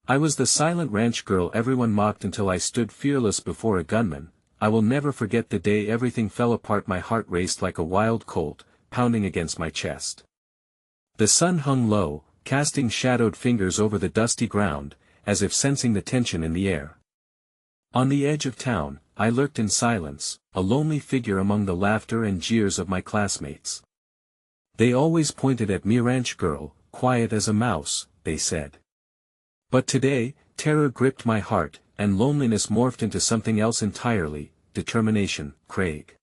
I was the silent ranch girl everyone mocked until I stood fearless before a gunman. I will never forget the day everything fell apart. My heart raced like a wild colt, pounding against my chest. The sun hung low, casting shadowed fingers over the dusty ground, as if sensing the tension in the air. On the edge of town, I lurked in silence, a lonely figure among the laughter and jeers of my classmates. They always pointed at me, ranch girl, quiet as a mouse, they said. But today, terror gripped my heart, and loneliness morphed into something else entirely, determination. Craig.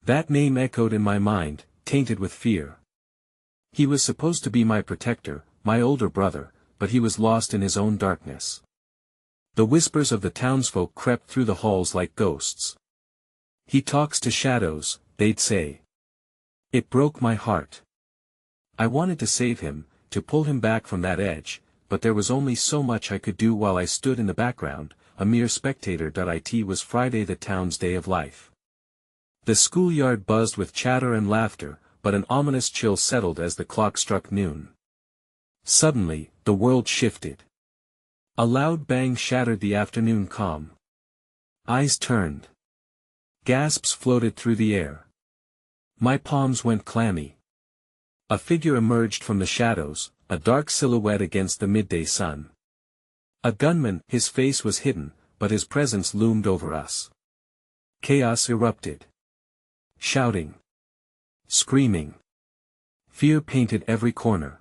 That name echoed in my mind, tainted with fear. He was supposed to be my protector, my older brother, but he was lost in his own darkness. The whispers of the townsfolk crept through the halls like ghosts. He talks to shadows, they'd say. It broke my heart. I wanted to save him, to pull him back from that edge, but there was only so much I could do while I stood in the background, a mere spectator. It was Friday, the town's day of life. The schoolyard buzzed with chatter and laughter, but an ominous chill settled as the clock struck noon. Suddenly, the world shifted. A loud bang shattered the afternoon calm. Eyes turned. Gasps floated through the air. My palms went clammy. A figure emerged from the shadows, a dark silhouette against the midday sun. A gunman. His face was hidden, but his presence loomed over us. Chaos erupted. Shouting. Screaming. Fear painted every corner.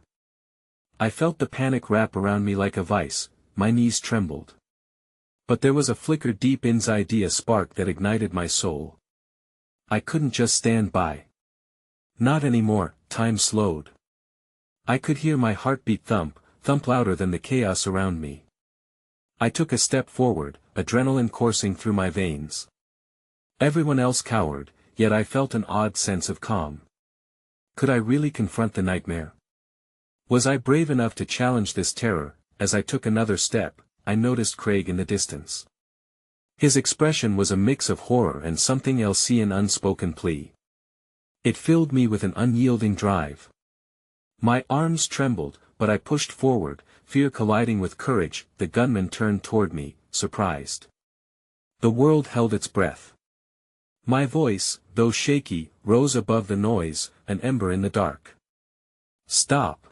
I felt the panic wrap around me like a vice, my knees trembled. But there was a flicker deep inside, a spark that ignited my soul. I couldn't just stand by. Not anymore. Time slowed. I could hear my heartbeat thump louder than the chaos around me. I took a step forward, adrenaline coursing through my veins. Everyone else cowered, yet I felt an odd sense of calm. Could I really confront the nightmare? Was I brave enough to challenge this terror? As I took another step, I noticed Craig in the distance. His expression was a mix of horror and something else, an unspoken plea. It filled me with an unyielding drive. My arms trembled, but I pushed forward, fear colliding with courage. The gunman turned toward me, surprised. The world held its breath. My voice, though shaky, rose above the noise, an ember in the dark. Stop.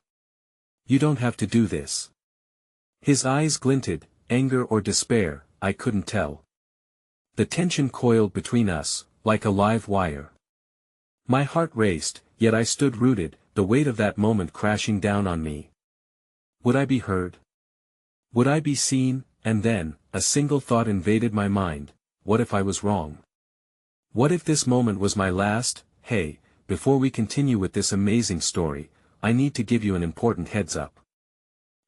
You don't have to do this. His eyes glinted, anger or despair, I couldn't tell. The tension coiled between us, like a live wire. My heart raced, yet I stood rooted, the weight of that moment crashing down on me. Would I be heard? Would I be seen? And then, a single thought invaded my mind: what if I was wrong? What if this moment was my last? Hey, before we continue with this amazing story, I need to give you an important heads up.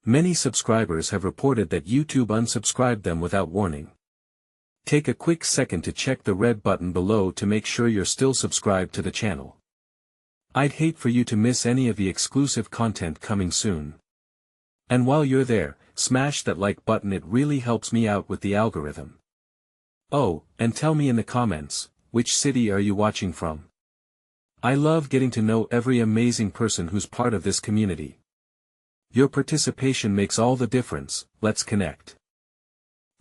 Many subscribers have reported that YouTube unsubscribed them without warning. Take a quick second to check the red button below to make sure you're still subscribed to the channel. I'd hate for you to miss any of the exclusive content coming soon. And while you're there, smash that like button, it really helps me out with the algorithm. Oh, and tell me in the comments, which city are you watching from? I love getting to know every amazing person who's part of this community. Your participation makes all the difference. Let's connect.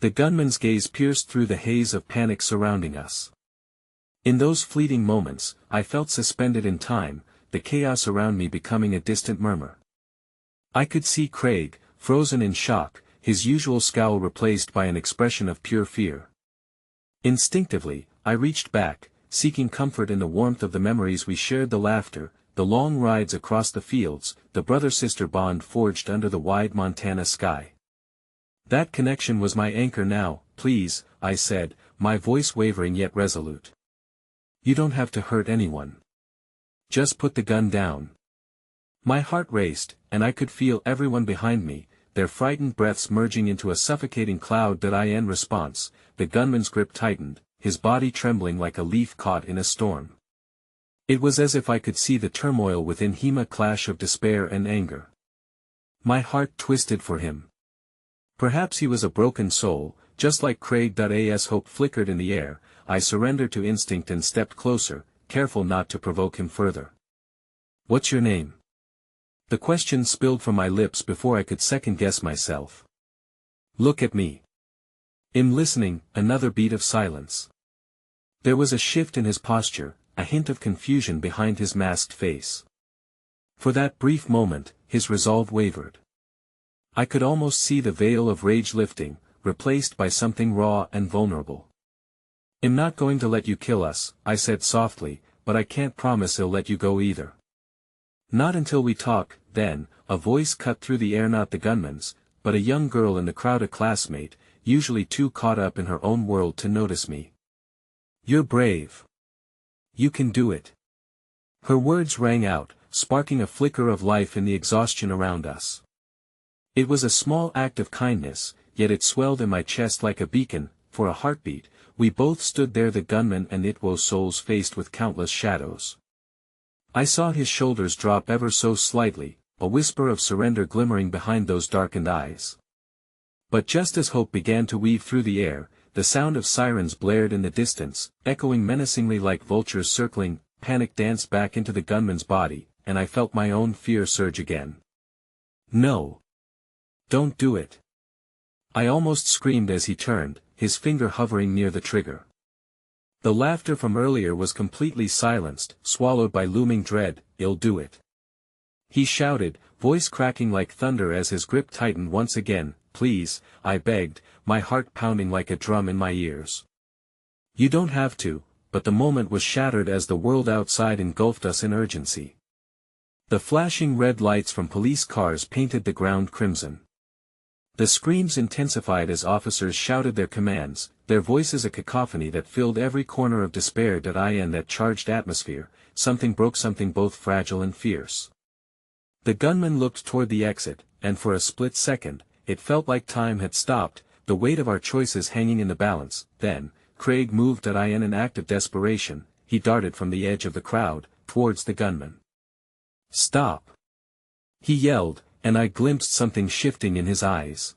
The gunman's gaze pierced through the haze of panic surrounding us. In those fleeting moments, I felt suspended in time, the chaos around me becoming a distant murmur. I could see Craig, frozen in shock, his usual scowl replaced by an expression of pure fear. Instinctively, I reached back, seeking comfort in the warmth of the memories we shared, the laughter, the long rides across the fields, the brother-sister bond forged under the wide Montana sky. That connection was my anchor now. Please, I said, my voice wavering yet resolute. You don't have to hurt anyone. Just put the gun down. My heart raced, and I could feel everyone behind me, their frightened breaths merging into a suffocating cloud. In response, the gunman's grip tightened, his body trembling like a leaf caught in a storm. It was as if I could see the turmoil within him, a clash of despair and anger. My heart twisted for him. Perhaps he was a broken soul, just like Craig. As hope flickered in the air, I surrendered to instinct and stepped closer, careful not to provoke him further. What's your name? The question spilled from my lips before I could second-guess myself. Look at me. I'm listening. Another beat of silence. There was a shift in his posture, a hint of confusion behind his masked face. For that brief moment, his resolve wavered. I could almost see the veil of rage lifting, replaced by something raw and vulnerable. I'm not going to let you kill us, I said softly, but I can't promise I'll let you go either. Not until we talk, then, a voice cut through the air, not the gunman's, but a young girl in the crowd, a classmate, usually too caught up in her own world to notice me. You're brave. You can do it. Her words rang out, sparking a flicker of life in the exhaustion around us. It was a small act of kindness, yet it swelled in my chest like a beacon. For a heartbeat, we both stood there, the gunman and Itwo's souls faced with countless shadows. I saw his shoulders drop ever so slightly, a whisper of surrender glimmering behind those darkened eyes. But just as hope began to weave through the air, the sound of sirens blared in the distance, echoing menacingly like vultures circling. Panic danced back into the gunman's body, and I felt my own fear surge again. No. Don't do it. I almost screamed as he turned, his finger hovering near the trigger. The laughter from earlier was completely silenced, swallowed by looming dread. I'll do it. He shouted, voice cracking like thunder as his grip tightened once again. Please, I begged, my heart pounding like a drum in my ears. You don't have to, but the moment was shattered as the world outside engulfed us in urgency. The flashing red lights from police cars painted the ground crimson. The screams intensified as officers shouted their commands, their voices a cacophony that filled every corner of despair. In that charged atmosphere, something broke, something both fragile and fierce. The gunman looked toward the exit, and for a split second, it felt like time had stopped, the weight of our choices hanging in the balance. Then, Craig moved. In an act of desperation, he darted from the edge of the crowd, towards the gunman. Stop! He yelled, and I glimpsed something shifting in his eyes.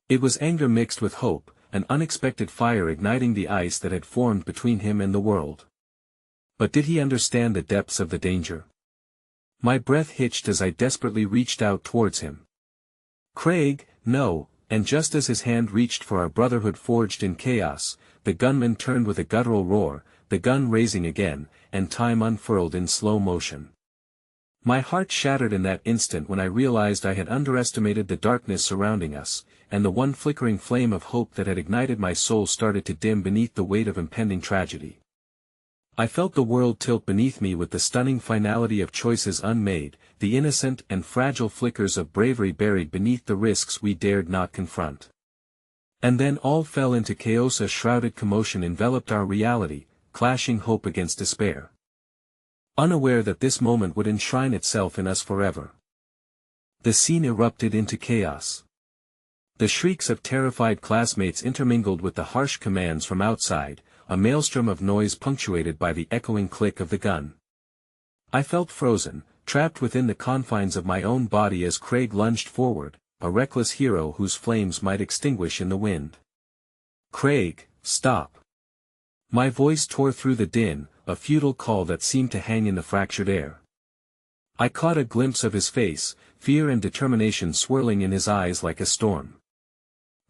It was anger mixed with hope, an unexpected fire igniting the ice that had formed between him and the world. But did he understand the depths of the danger? My breath hitched as I desperately reached out towards him. Craig, no, and just as his hand reached for our brotherhood forged in chaos, the gunman turned with a guttural roar, the gun raising again, and time unfurled in slow motion. My heart shattered in that instant when I realized I had underestimated the darkness surrounding us, and the one flickering flame of hope that had ignited my soul started to dim beneath the weight of impending tragedy. I felt the world tilt beneath me with the stunning finality of choices unmade, the innocent and fragile flickers of bravery buried beneath the risks we dared not confront. And then all fell into chaos. A shrouded commotion enveloped our reality, clashing hope against despair. Unaware that this moment would enshrine itself in us forever. The scene erupted into chaos. The shrieks of terrified classmates intermingled with the harsh commands from outside, a maelstrom of noise punctuated by the echoing click of the gun. I felt frozen, trapped within the confines of my own body as Craig lunged forward, a reckless hero whose flames might extinguish in the wind. Craig, stop! My voice tore through the din, a futile call that seemed to hang in the fractured air. I caught a glimpse of his face, fear and determination swirling in his eyes like a storm.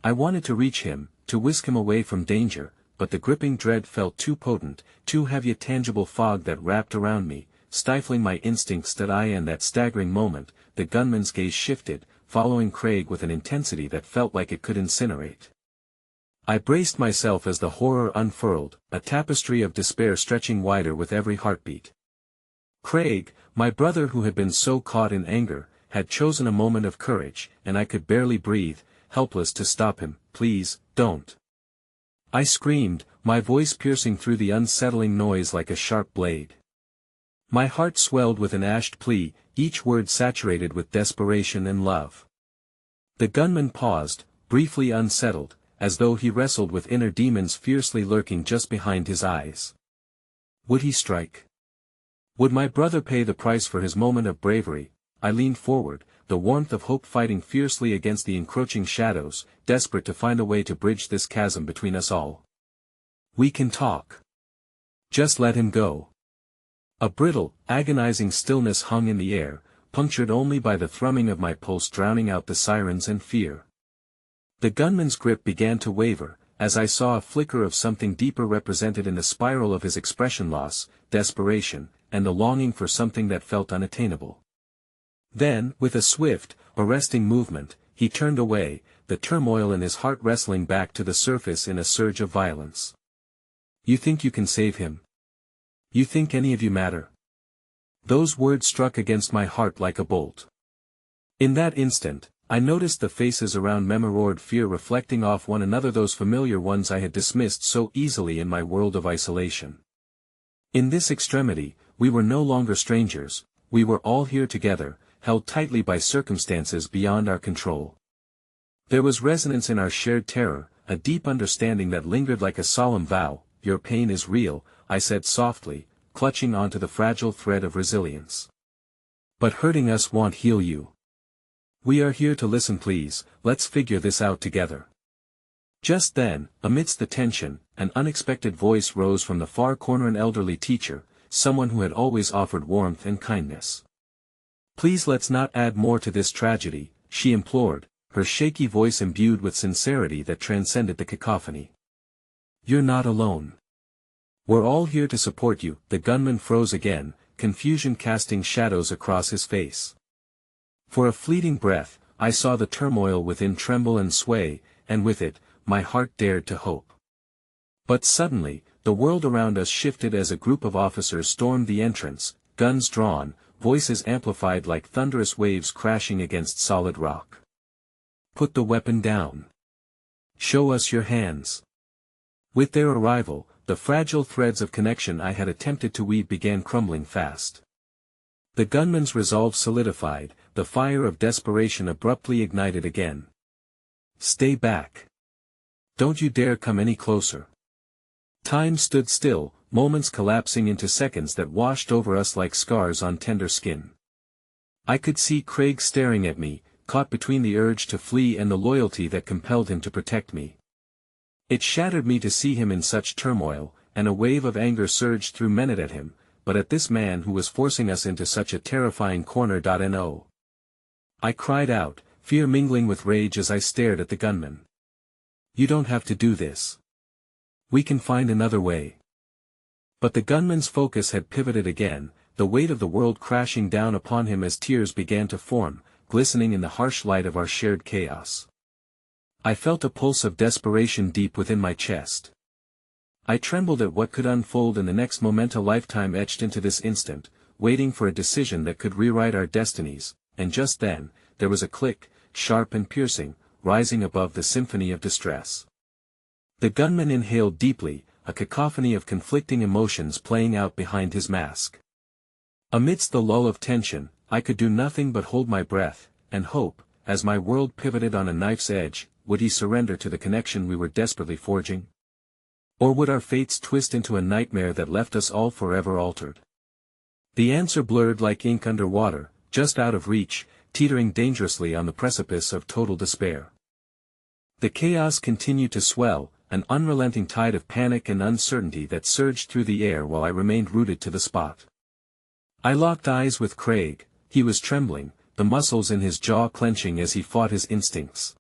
I wanted to reach him, to whisk him away from danger, but the gripping dread felt too potent, too heavy, a tangible fog that wrapped around me, stifling my instincts. In that staggering moment, the gunman's gaze shifted, following Craig with an intensity that felt like it could incinerate. I braced myself as the horror unfurled, a tapestry of despair stretching wider with every heartbeat. Craig, my brother who had been so caught in anger, had chosen a moment of courage, and I could barely breathe, helpless to stop him. Please, don't! I screamed, my voice piercing through the unsettling noise like a sharp blade. My heart swelled with an ashed plea, each word saturated with desperation and love. The gunman paused, briefly unsettled, as though he wrestled with inner demons fiercely lurking just behind his eyes. Would he strike? Would my brother pay the price for his moment of bravery? I leaned forward, the warmth of hope fighting fiercely against the encroaching shadows, desperate to find a way to bridge this chasm between us all. We can talk. Just let him go. A brittle, agonizing stillness hung in the air, punctured only by the thrumming of my pulse drowning out the sirens and fear. The gunman's grip began to waver, as I saw a flicker of something deeper represented in the spiral of his expression: loss, desperation, and the longing for something that felt unattainable. Then, with a swift, arresting movement, he turned away, the turmoil in his heart wrestling back to the surface in a surge of violence. "You think you can save him? You think any of you matter?" Those words struck against my heart like a bolt. In that instant, I noticed the faces around me mirrored fear, reflecting off one another, those familiar ones I had dismissed so easily in my world of isolation. In this extremity, we were no longer strangers, we were all here together, held tightly by circumstances beyond our control. There was resonance in our shared terror, a deep understanding that lingered like a solemn vow. "Your pain is real," I said softly, clutching onto the fragile thread of resilience. "But hurting us won't heal you. We are here to listen. Please, let's figure this out together." Just then, amidst the tension, an unexpected voice rose from the far corner, an elderly teacher, someone who had always offered warmth and kindness. "Please, let's not add more to this tragedy," she implored, her shaky voice imbued with sincerity that transcended the cacophony. "You're not alone. We're all here to support you." The gunman froze again, confusion casting shadows across his face. For a fleeting breath, I saw the turmoil within tremble and sway, and with it, my heart dared to hope. But suddenly, the world around us shifted as a group of officers stormed the entrance, guns drawn, voices amplified like thunderous waves crashing against solid rock. "Put the weapon down. Show us your hands." With their arrival, the fragile threads of connection I had attempted to weave began crumbling fast. The gunman's resolve solidified, the fire of desperation abruptly ignited again. "Stay back. Don't you dare come any closer." Time stood still, moments collapsing into seconds that washed over us like scars on tender skin. I could see Craig staring at me, caught between the urge to flee and the loyalty that compelled him to protect me. It shattered me to see him in such turmoil, and a wave of anger surged through me at him, but at this man who was forcing us into such a terrifying corner. No. I cried out, fear mingling with rage as I stared at the gunman. "You don't have to do this. We can find another way." But the gunman's focus had pivoted again, the weight of the world crashing down upon him as tears began to form, glistening in the harsh light of our shared chaos. I felt a pulse of desperation deep within my chest. I trembled at what could unfold in the next moment. A lifetime etched into this instant, waiting for a decision that could rewrite our destinies, and just then, there was a click, sharp and piercing, rising above the symphony of distress. The gunman inhaled deeply, a cacophony of conflicting emotions playing out behind his mask. Amidst the lull of tension, I could do nothing but hold my breath, and hope, as my world pivoted on a knife's edge. Would he surrender to the connection we were desperately forging? Or would our fates twist into a nightmare that left us all forever altered? The answer blurred like ink under water, just out of reach, teetering dangerously on the precipice of total despair. The chaos continued to swell, an unrelenting tide of panic and uncertainty that surged through the air while I remained rooted to the spot. I locked eyes with Craig. He was trembling, the muscles in his jaw clenching as he fought his instincts.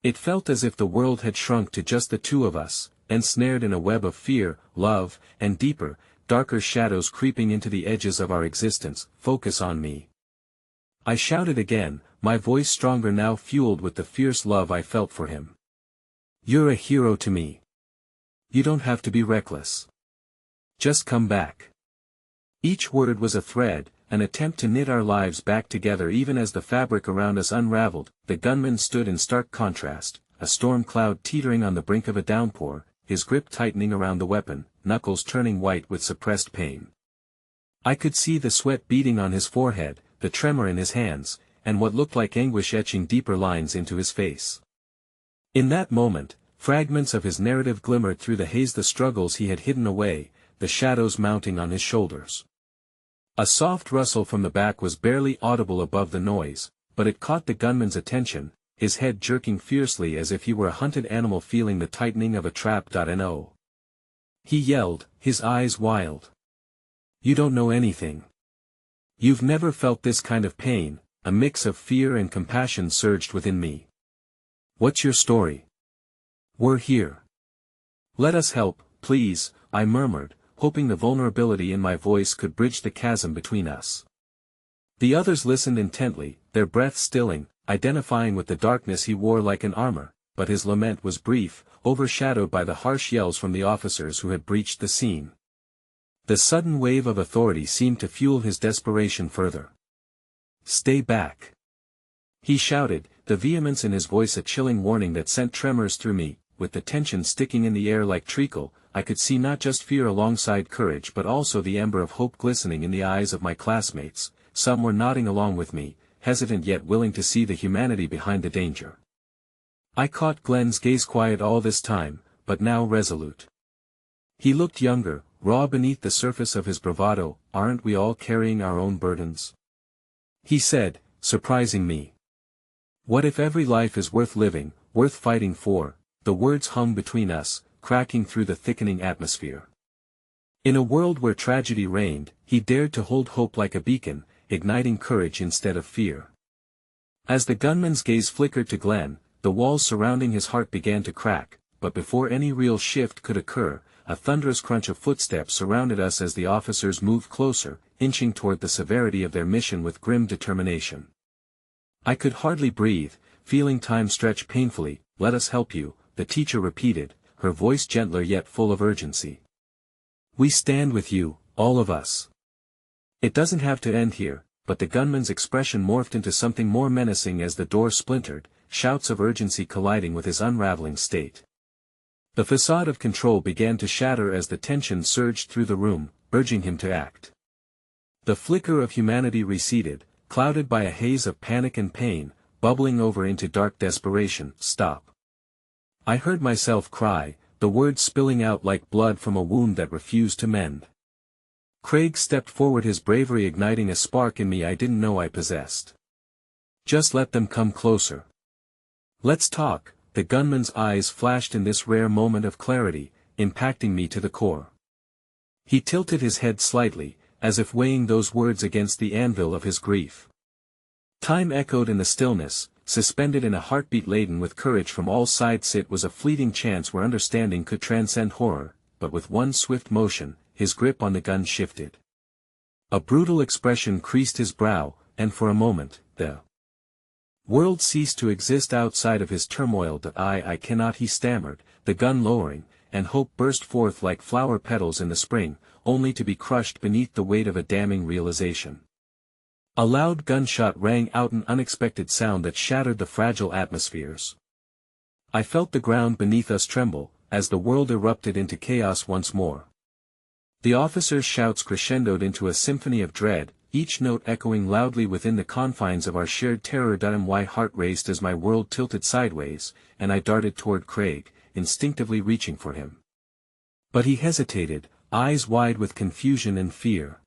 It felt as if the world had shrunk to just the two of us, ensnared in a web of fear, love, and deeper, darker shadows creeping into the edges of our existence. "Focus on me." I shouted again, my voice stronger now, fueled with the fierce love I felt for him. "You're a hero to me. You don't have to be reckless. Just come back." Each word was a thread, an attempt to knit our lives back together. Even as the fabric around us unraveled, the gunman stood in stark contrast, a storm cloud teetering on the brink of a downpour, his grip tightening around the weapon, knuckles turning white with suppressed pain. I could see the sweat beading on his forehead, the tremor in his hands, and what looked like anguish etching deeper lines into his face. In that moment, fragments of his narrative glimmered through the haze, the struggles he had hidden away, the shadows mounting on his shoulders. A soft rustle from the back was barely audible above the noise, but it caught the gunman's attention, his head jerking fiercely as if he were a hunted animal feeling the tightening of a trap. No. He yelled, his eyes wild. "You don't know anything. You've never felt this kind of pain." A mix of fear and compassion surged within me. What's your story? We're here. Let us help, please, I murmured, hoping the vulnerability in my voice could bridge the chasm between us. The others listened intently, their breath stilling, identifying with the darkness he wore like an armor, but his lament was brief, overshadowed by the harsh yells from the officers who had breached the scene. The sudden wave of authority seemed to fuel his desperation further. Stay back! He shouted, the vehemence in his voice a chilling warning that sent tremors through me. With the tension sticking in the air like treacle, I could see not just fear alongside courage but also the ember of hope glistening in the eyes of my classmates. Some were nodding along with me, hesitant yet willing to see the humanity behind the danger. I caught Glenn's gaze, quiet all this time, but now resolute. He looked younger, raw beneath the surface of his bravado. Aren't we all carrying our own burdens? He said, surprising me. What if every life is worth living, worth fighting for? The words hung between us, cracking through the thickening atmosphere. In a world where tragedy reigned, he dared to hold hope like a beacon, igniting courage instead of fear. As the gunman's gaze flickered to Glenn, the walls surrounding his heart began to crack, but before any real shift could occur, a thunderous crunch of footsteps surrounded us as the officers moved closer, inching toward the severity of their mission with grim determination. I could hardly breathe, feeling time stretch painfully. Let us help you, the teacher repeated, her voice gentler yet full of urgency. We stand with you, all of us. It doesn't have to end here, but the gunman's expression morphed into something more menacing as the door splintered, shouts of urgency colliding with his unraveling state. The facade of control began to shatter as the tension surged through the room, urging him to act. The flicker of humanity receded, clouded by a haze of panic and pain, bubbling over into dark desperation. Stop! I heard myself cry, the words spilling out like blood from a wound that refused to mend. Craig stepped forward, his bravery igniting a spark in me I didn't know I possessed. Just let them come closer. Let's talk. The gunman's eyes flashed in this rare moment of clarity, impacting me to the core. He tilted his head slightly, as if weighing those words against the anvil of his grief. Time echoed in the stillness, suspended in a heartbeat laden with courage from all sides. It was a fleeting chance where understanding could transcend horror, but with one swift motion, his grip on the gun shifted. A brutal expression creased his brow, and for a moment, the world ceased to exist outside of his turmoil. I cannot, he stammered, the gun lowering, and hope burst forth like flower petals in the spring, only to be crushed beneath the weight of a damning realization. A loud gunshot rang out, an unexpected sound that shattered the fragile atmospheres. I felt the ground beneath us tremble, as the world erupted into chaos once more. The officers' shouts crescendoed into a symphony of dread, each note echoing loudly within the confines of our shared terror. My heart raced as my world tilted sideways, and I darted toward Craig, instinctively reaching for him. But he hesitated, eyes wide with confusion and fear.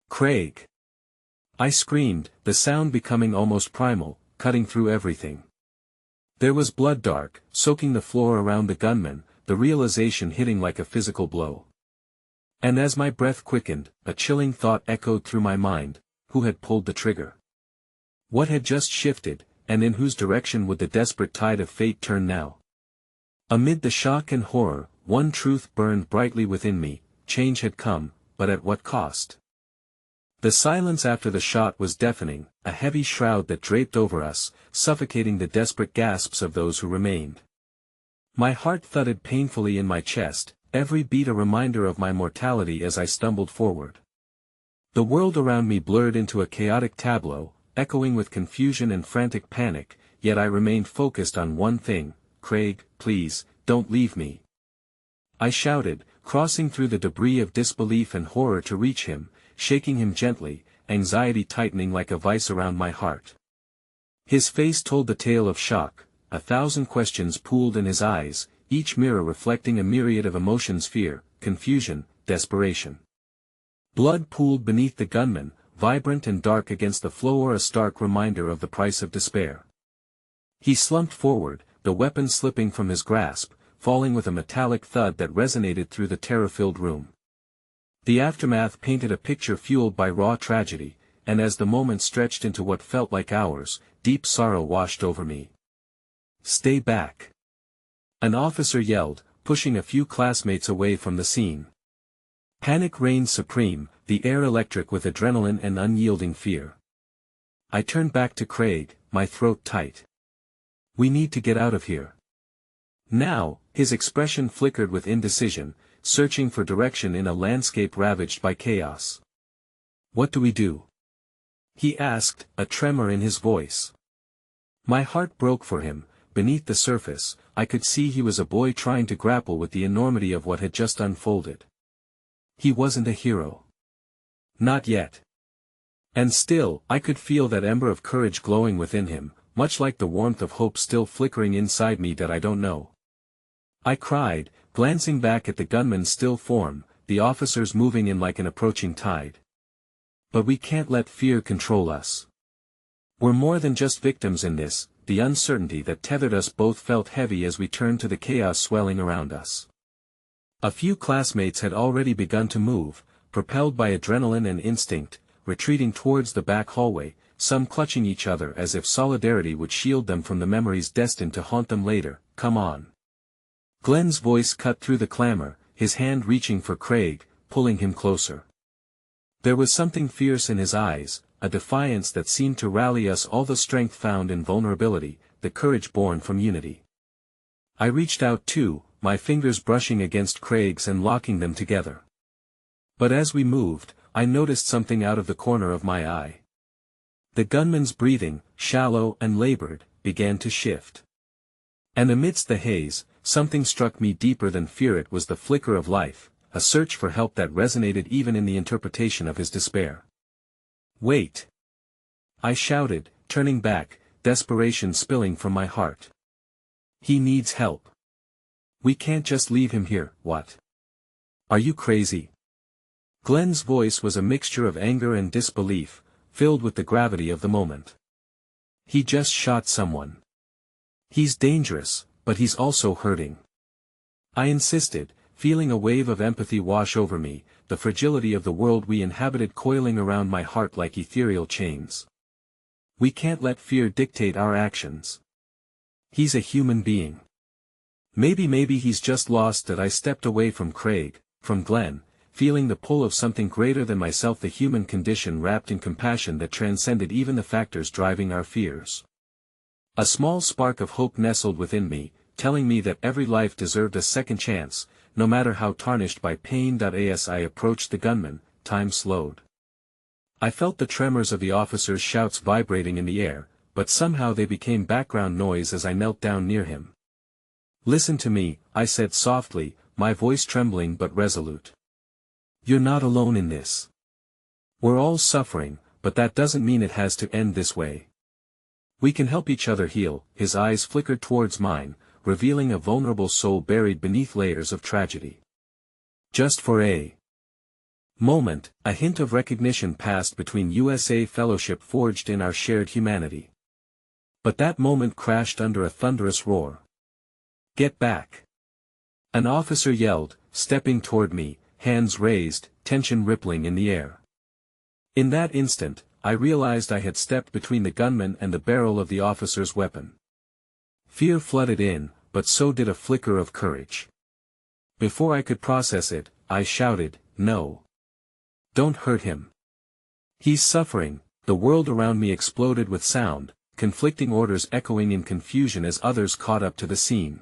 Craig! I screamed, the sound becoming almost primal, cutting through everything. There was blood dark, soaking the floor around the gunman, the realization hitting like a physical blow. And as my breath quickened, a chilling thought echoed through my mind: who had pulled the trigger? What had just shifted, and in whose direction would the desperate tide of fate turn now? Amid the shock and horror, one truth burned brightly within me: change had come, but at what cost? The silence after the shot was deafening, a heavy shroud that draped over us, suffocating the desperate gasps of those who remained. My heart thudded painfully in my chest, every beat a reminder of my mortality as I stumbled forward. The world around me blurred into a chaotic tableau, echoing with confusion and frantic panic, yet I remained focused on one thing: Craig, please, don't leave me. I shouted, crossing through the debris of disbelief and horror to reach him, shaking him gently, anxiety tightening like a vice around my heart. His face told the tale of shock, 1,000 questions pooled in his eyes, each mirror reflecting a myriad of emotions: fear, confusion, desperation. Blood pooled beneath the gunman, vibrant and dark against the floor, a stark reminder of the price of despair. He slumped forward, the weapon slipping from his grasp, falling with a metallic thud that resonated through the terror-filled room. The aftermath painted a picture fueled by raw tragedy, and as the moment stretched into what felt like hours, deep sorrow washed over me. Stay back. An officer yelled, pushing a few classmates away from the scene. Panic reigned supreme, the air electric with adrenaline and unyielding fear. I turned back to Craig, my throat tight. We need to get out of here. Now, his expression flickered with indecision, searching for direction in a landscape ravaged by chaos. What do we do? He asked, a tremor in his voice. My heart broke for him. Beneath the surface, I could see he was a boy trying to grapple with the enormity of what had just unfolded. He wasn't a hero. Not yet. And still, I could feel that ember of courage glowing within him, much like the warmth of hope still flickering inside me that I don't know. I cried, glancing back at the gunman's still form, the officers moving in like an approaching tide. But we can't let fear control us. We're more than just victims in this. The uncertainty that tethered us both felt heavy as we turned to the chaos swelling around us. A few classmates had already begun to move, propelled by adrenaline and instinct, retreating towards the back hallway, some clutching each other as if solidarity would shield them from the memories destined to haunt them later. Come on. Glenn's voice cut through the clamor, his hand reaching for Craig, pulling him closer. There was something fierce in his eyes, a defiance that seemed to rally us all, the strength found in vulnerability, the courage born from unity. I reached out too, my fingers brushing against Craig's and locking them together. But as we moved, I noticed something out of the corner of my eye. The gunman's breathing, shallow and labored, began to shift. And amidst the haze, something struck me deeper than fear. It was the flicker of life, a search for help that resonated even in the interpretation of his despair. Wait! I shouted, turning back, desperation spilling from my heart. He needs help. We can't just leave him here. What? Are you crazy? Glenn's voice was a mixture of anger and disbelief, filled with the gravity of the moment. He just shot someone. He's dangerous, but he's also hurting. I insisted, feeling a wave of empathy wash over me, the fragility of the world we inhabited coiling around my heart like ethereal chains. We can't let fear dictate our actions. He's a human being. Maybe he's just lost. That I stepped away from Craig, from Glenn, feeling the pull of something greater than myself, the human condition wrapped in compassion that transcended even the factors driving our fears. A small spark of hope nestled within me, telling me that every life deserved a second chance, no matter how tarnished by pain. As I approached the gunman, time slowed. I felt the tremors of the officer's shouts vibrating in the air, but somehow they became background noise as I knelt down near him. Listen to me, I said softly, my voice trembling but resolute. You're not alone in this. We're all suffering, but that doesn't mean it has to end this way. We can help each other heal. His eyes flickered towards mine, revealing a vulnerable soul buried beneath layers of tragedy. Just for a moment, a hint of recognition passed between USA fellowship forged in our shared humanity. But that moment crashed under a thunderous roar. Get back! An officer yelled, stepping toward me, hands raised, tension rippling in the air. In that instant, I realized I had stepped between the gunman and the barrel of the officer's weapon. Fear flooded in, but so did a flicker of courage. Before I could process it, I shouted, no. Don't hurt him. He's suffering. The world around me exploded with sound, conflicting orders echoing in confusion as others caught up to the scene.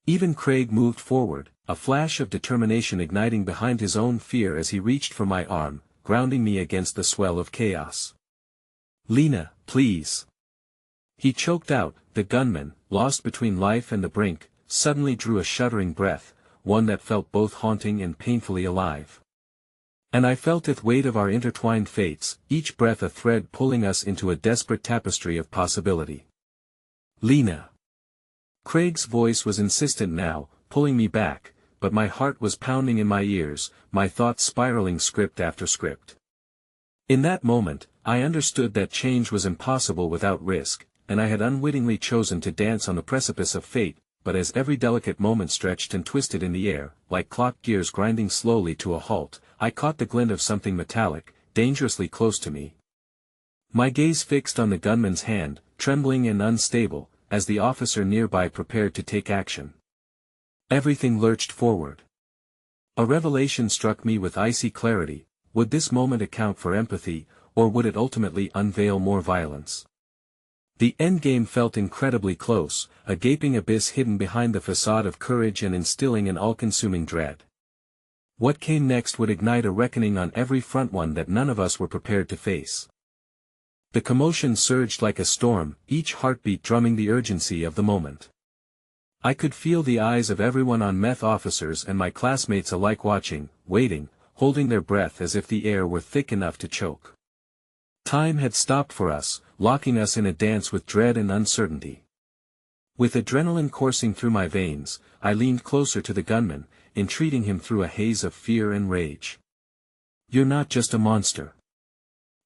Even Craig moved forward, a flash of determination igniting behind his own fear as he reached for my arm, grounding me against the swell of chaos. Lena, please. He choked out. The gunman, lost between life and the brink, suddenly drew a shuddering breath, one that felt both haunting and painfully alive. And I felt the weight of our intertwined fates, each breath a thread pulling us into a desperate tapestry of possibility. Lena. Craig's voice was insistent now, pulling me back, but my heart was pounding in my ears, my thoughts spiraling script after script. In that moment, I understood that change was impossible without risk, and I had unwittingly chosen to dance on the precipice of fate. But as every delicate moment stretched and twisted in the air, like clock gears grinding slowly to a halt, I caught the glint of something metallic, dangerously close to me. My gaze fixed on the gunman's hand, trembling and unstable, as the officer nearby prepared to take action. Everything lurched forward. A revelation struck me with icy clarity: would this moment account for empathy, or would it ultimately unveil more violence? The endgame felt incredibly close, a gaping abyss hidden behind the facade of courage and instilling an all-consuming dread. What came next would ignite a reckoning on every front, one that none of us were prepared to face. The commotion surged like a storm, each heartbeat drumming the urgency of the moment. I could feel the eyes of everyone on meth officers and my classmates alike watching, waiting, holding their breath as if the air were thick enough to choke. Time had stopped for us, locking us in a dance with dread and uncertainty. With adrenaline coursing through my veins, I leaned closer to the gunman, entreating him through a haze of fear and rage. "You're not just a monster.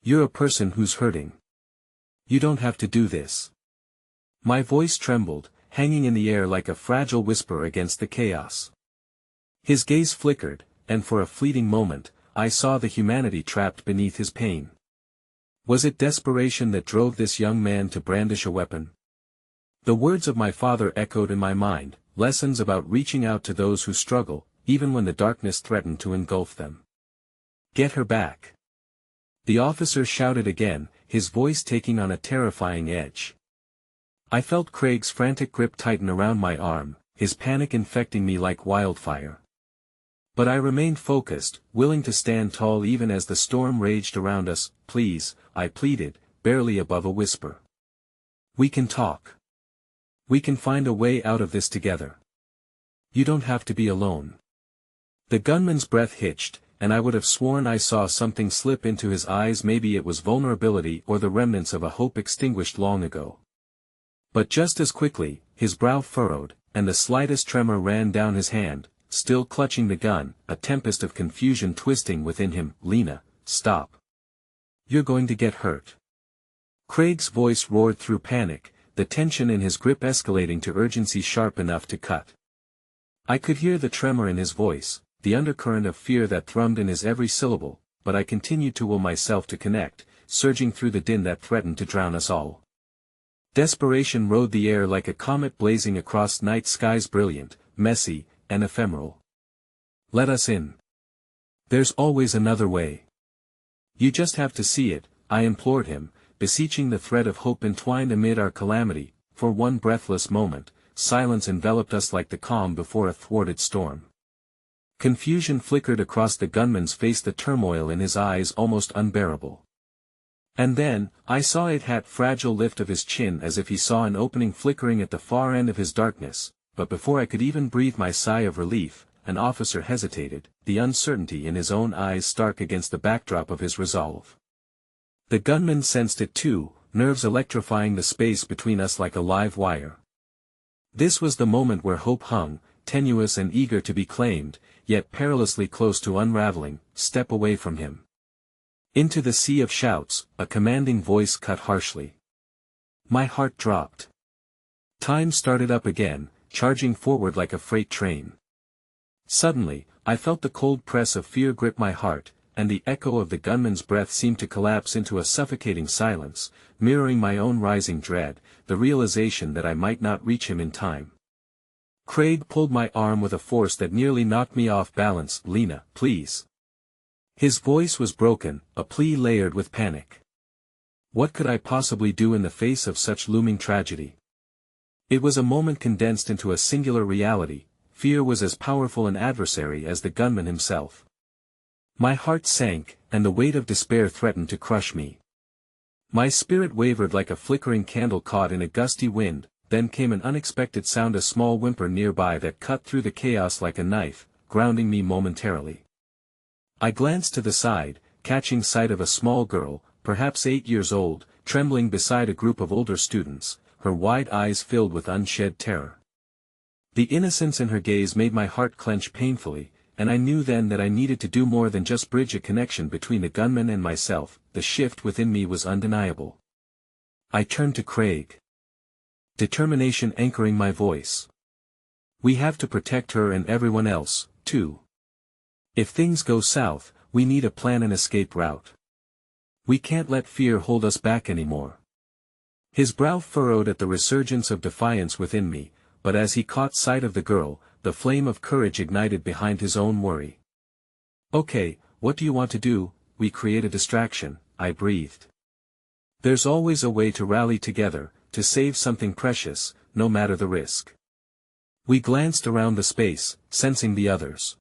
You're a person who's hurting. You don't have to do this." My voice trembled, hanging in the air like a fragile whisper against the chaos. His gaze flickered, and for a fleeting moment, I saw the humanity trapped beneath his pain. Was it desperation that drove this young man to brandish a weapon? The words of my father echoed in my mind, lessons about reaching out to those who struggle, even when the darkness threatened to engulf them. "Get her back!" The officer shouted again, his voice taking on a terrifying edge. I felt Craig's frantic grip tighten around my arm, his panic infecting me like wildfire. But I remained focused, willing to stand tall even as the storm raged around us. "Please," I pleaded, barely above a whisper. "We can talk. We can find a way out of this together. You don't have to be alone." The gunman's breath hitched, and I would have sworn I saw something slip into his eyes. Maybe it was vulnerability or the remnants of a hope extinguished long ago. But just as quickly, his brow furrowed, and the slightest tremor ran down his hand, still clutching the gun, a tempest of confusion twisting within him. "Lena, stop. You're going to get hurt." Craig's voice roared through panic, the tension in his grip escalating to urgency sharp enough to cut. I could hear the tremor in his voice, the undercurrent of fear that thrummed in his every syllable, but I continued to will myself to connect, surging through the din that threatened to drown us all. Desperation rode the air like a comet blazing across night skies, brilliant, messy, and ephemeral. "Let us in. There's always another way. You just have to see it," I implored him, beseeching the thread of hope entwined amid our calamity. For one breathless moment, silence enveloped us like the calm before a thwarted storm. Confusion flickered across the gunman's face, the turmoil in his eyes almost unbearable. And then, I saw a fragile lift of his chin as if he saw an opening flickering at the far end of his darkness, but before I could even breathe my sigh of relief, an officer hesitated, the uncertainty in his own eyes stark against the backdrop of his resolve. The gunman sensed it too, nerves electrifying the space between us like a live wire. This was the moment where hope hung, tenuous and eager to be claimed, yet perilously close to unraveling. "Step away from him." Into the sea of shouts, a commanding voice cut harshly. My heart dropped. Time started up again, charging forward like a freight train. Suddenly, I felt the cold press of fear grip my heart, and the echo of the gunman's breath seemed to collapse into a suffocating silence, mirroring my own rising dread, the realization that I might not reach him in time. Craig pulled my arm with a force that nearly knocked me off balance. "Lena, please." His voice was broken, a plea layered with panic. What could I possibly do in the face of such looming tragedy? It was a moment condensed into a singular reality. Fear was as powerful an adversary as the gunman himself. My heart sank, and the weight of despair threatened to crush me. My spirit wavered like a flickering candle caught in a gusty wind. Then came an unexpected sound, a small whimper nearby that cut through the chaos like a knife, grounding me momentarily. I glanced to the side, catching sight of a small girl, perhaps 8 years old, trembling beside a group of older students, her wide eyes filled with unshed terror. The innocence in her gaze made my heart clench painfully, and I knew then that I needed to do more than just bridge a connection between the gunman and myself. The shift within me was undeniable. I turned to Craig. Determination anchoring my voice. "We have to protect her and everyone else, too. If things go south, we need a plan, an escape route. We can't let fear hold us back anymore." His brow furrowed at the resurgence of defiance within me, but as he caught sight of the girl, the flame of courage ignited behind his own worry. "Okay, what do you want to do?" "We create a distraction," I breathed. "There's always a way to rally together, to save something precious, no matter the risk." We glanced around the space, sensing the others.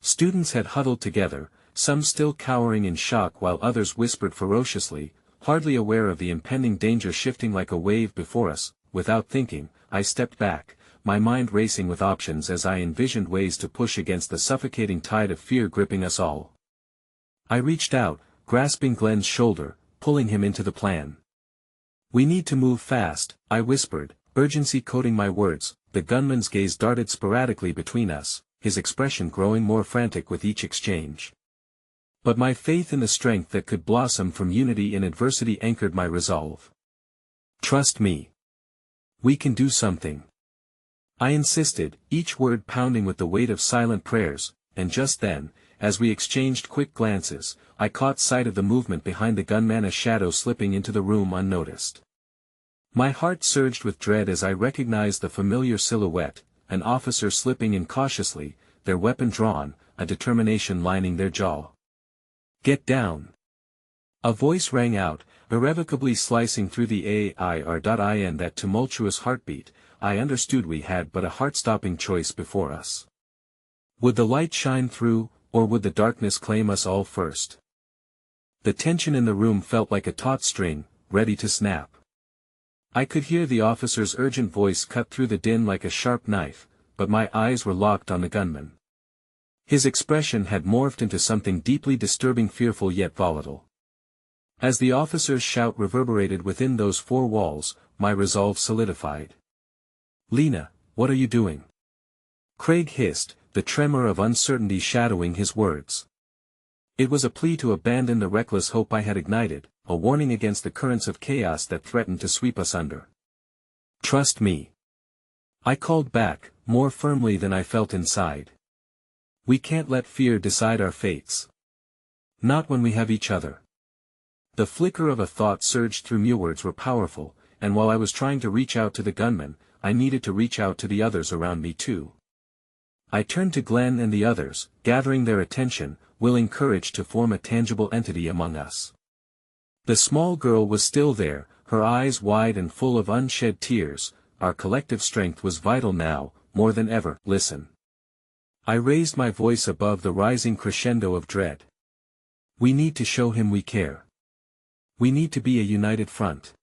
Students had huddled together, some still cowering in shock while others whispered ferociously, hardly aware of the impending danger shifting like a wave before us. Without thinking, I stepped back, my mind racing with options as I envisioned ways to push against the suffocating tide of fear gripping us all. I reached out, grasping Glenn's shoulder, pulling him into the plan. "We need to move fast," I whispered, urgency coating my words. The gunman's gaze darted sporadically between us, his expression growing more frantic with each exchange. But my faith in the strength that could blossom from unity in adversity anchored my resolve. "Trust me. We can do something," I insisted, each word pounding with the weight of silent prayers, and just then, as we exchanged quick glances, I caught sight of the movement behind the gunman, a shadow slipping into the room unnoticed. My heart surged with dread as I recognized the familiar silhouette, an officer slipping in cautiously, their weapon drawn, a determination lining their jaw. "Get down!" A voice rang out, irrevocably slicing through the in that tumultuous heartbeat. I understood we had but a heart-stopping choice before us. Would the light shine through, or would the darkness claim us all first? The tension in the room felt like a taut string, ready to snap. I could hear the officer's urgent voice cut through the din like a sharp knife, but my eyes were locked on the gunman. His expression had morphed into something deeply disturbing, fearful yet volatile. As the officer's shout reverberated within those four walls, my resolve solidified. "Lena, what are you doing?" Craig hissed, the tremor of uncertainty shadowing his words. It was a plea to abandon the reckless hope I had ignited, a warning against the currents of chaos that threatened to sweep us under. "Trust me," I called back, more firmly than I felt inside. "We can't let fear decide our fates. Not when we have each other." The flicker of a thought surged through me. Words were powerful, and while I was trying to reach out to the gunman, I needed to reach out to the others around me too. I turned to Glenn and the others, gathering their attention, willing courage to form a tangible entity among us. The small girl was still there, her eyes wide and full of unshed tears. Our collective strength was vital now, more than ever. "Listen." I raised my voice above the rising crescendo of dread. "We need to show him we care. We need to be a united front.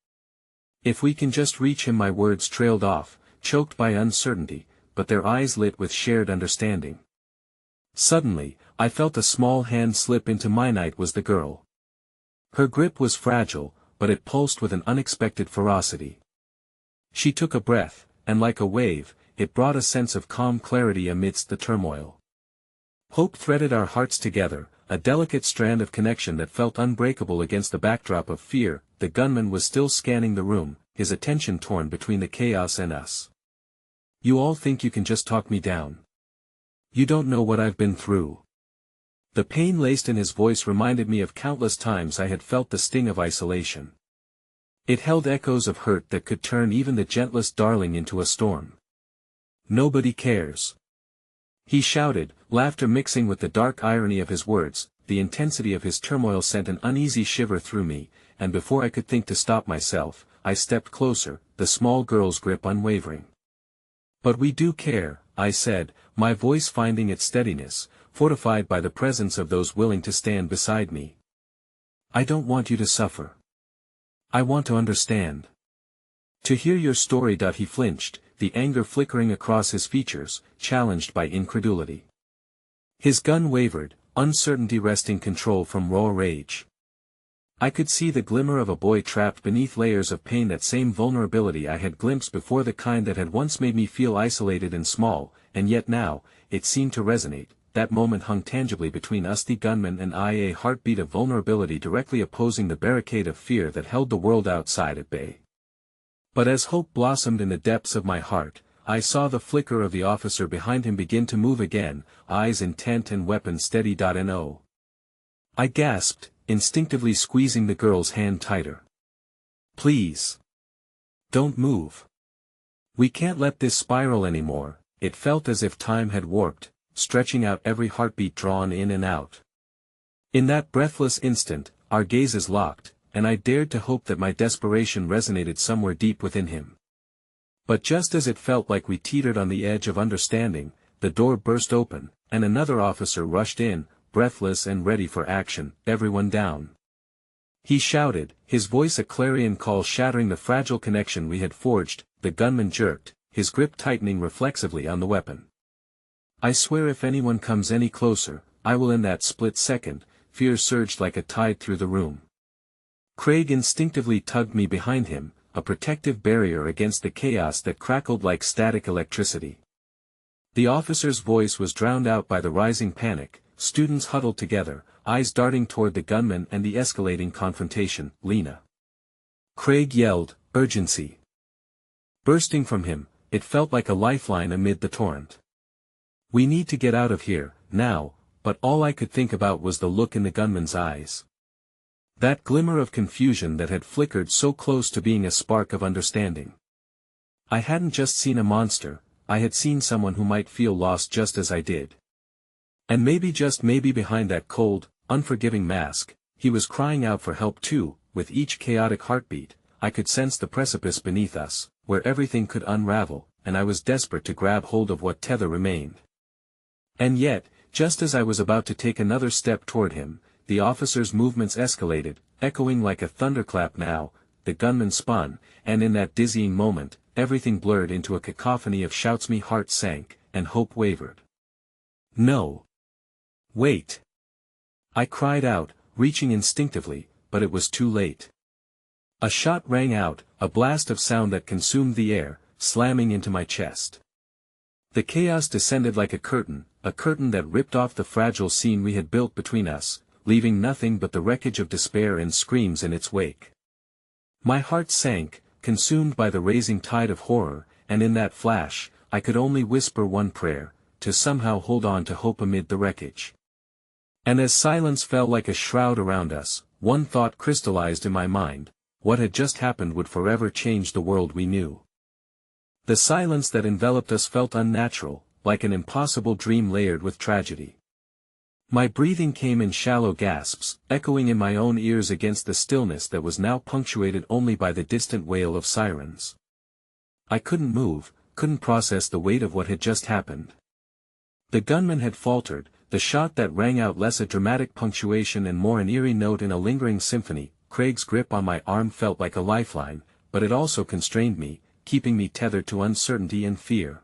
If we can just reach him." My words trailed off, choked by uncertainty, but their eyes lit with shared understanding. Suddenly, I felt a small hand slip into mine. It was the girl. Her grip was fragile, but it pulsed with an unexpected ferocity. She took a breath, and like a wave, it brought a sense of calm clarity amidst the turmoil. Hope threaded our hearts together, a delicate strand of connection that felt unbreakable against the backdrop of fear. The gunman was still scanning the room, his attention torn between the chaos and us. "You all think you can just talk me down. You don't know what I've been through." The pain laced in his voice reminded me of countless times I had felt the sting of isolation. It held echoes of hurt that could turn even the gentlest darling into a storm. "Nobody cares," he shouted, laughter mixing with the dark irony of his words. The intensity of his turmoil sent an uneasy shiver through me, and before I could think to stop myself, I stepped closer, the small girl's grip unwavering. "But we do care," I said, my voice finding its steadiness, fortified by the presence of those willing to stand beside me. "I don't want you to suffer. I want to understand. To hear your story." He flinched, the anger flickering across his features, challenged by incredulity. His gun wavered, uncertainty wresting control from raw rage. I could see the glimmer of a boy trapped beneath layers of pain, that same vulnerability I had glimpsed before, the kind that had once made me feel isolated and small, and yet now, it seemed to resonate. That moment hung tangibly between us, the gunman and I, a heartbeat of vulnerability directly opposing the barricade of fear that held the world outside at bay. But as hope blossomed in the depths of my heart, I saw the flicker of the officer behind him begin to move again, eyes intent and weapon steady. No. I gasped, instinctively squeezing the girl's hand tighter. "Please. Don't move. We can't let this spiral anymore. It felt as if time had warped, stretching out every heartbeat drawn in and out. In that breathless instant, our gazes locked, and I dared to hope that my desperation resonated somewhere deep within him. But just as it felt like we teetered on the edge of understanding, the door burst open, and another officer rushed in, breathless and ready for action. Everyone down. He shouted, his voice a clarion call shattering the fragile connection we had forged. The gunman jerked, his grip tightening reflexively on the weapon. I swear if anyone comes any closer, I will. In that split second, fear surged like a tide through the room. Craig instinctively tugged me behind him, a protective barrier against the chaos that crackled like static electricity. The officer's voice was drowned out by the rising panic. Students huddled together, eyes darting toward the gunman and the escalating confrontation. Lena. Craig yelled, urgency. Bursting from him, it felt like a lifeline amid the torrent. We need to get out of here, now, but all I could think about was the look in the gunman's eyes. That glimmer of confusion that had flickered so close to being a spark of understanding. I hadn't just seen a monster, I had seen someone who might feel lost just as I did. And maybe just maybe behind that cold, unforgiving mask, he was crying out for help too. With each chaotic heartbeat, I could sense the precipice beneath us, where everything could unravel, and I was desperate to grab hold of what tether remained. And yet, just as I was about to take another step toward him, the officer's movements escalated, echoing like a thunderclap. Now, the gunman spun, and in that dizzying moment, everything blurred into a cacophony of shouts. My heart sank, and hope wavered. No. Wait. I cried out, reaching instinctively, but it was too late. A shot rang out, a blast of sound that consumed the air, slamming into my chest. The chaos descended like a curtain that ripped off the fragile scene we had built between us, leaving nothing but the wreckage of despair and screams in its wake. My heart sank, consumed by the rising tide of horror, and in that flash, I could only whisper one prayer, to somehow hold on to hope amid the wreckage. And as silence fell like a shroud around us, one thought crystallized in my mind: what had just happened would forever change the world we knew. The silence that enveloped us felt unnatural, like an impossible dream layered with tragedy. My breathing came in shallow gasps, echoing in my own ears against the stillness that was now punctuated only by the distant wail of sirens. I couldn't move, couldn't process the weight of what had just happened. The gunman had faltered, the shot that rang out less a dramatic punctuation and more an eerie note in a lingering symphony. Craig's grip on my arm felt like a lifeline, but it also constrained me, keeping me tethered to uncertainty and fear.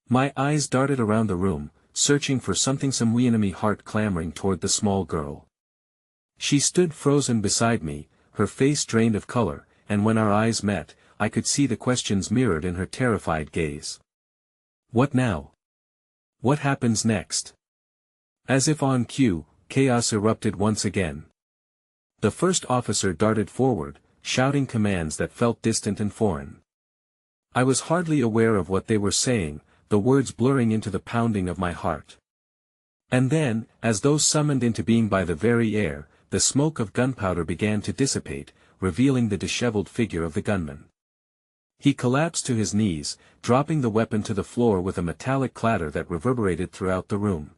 My eyes darted around the room, searching for something. Some wee enemy heart clamoring toward the small girl. She stood frozen beside me, her face drained of color, and when our eyes met, I could see the questions mirrored in her terrified gaze. What now? What happens next? As if on cue, chaos erupted once again. The first officer darted forward, shouting commands that felt distant and foreign. I was hardly aware of what they were saying, the words blurring into the pounding of my heart. And then, as though summoned into being by the very air, the smoke of gunpowder began to dissipate, revealing the disheveled figure of the gunman. He collapsed to his knees, dropping the weapon to the floor with a metallic clatter that reverberated throughout the room.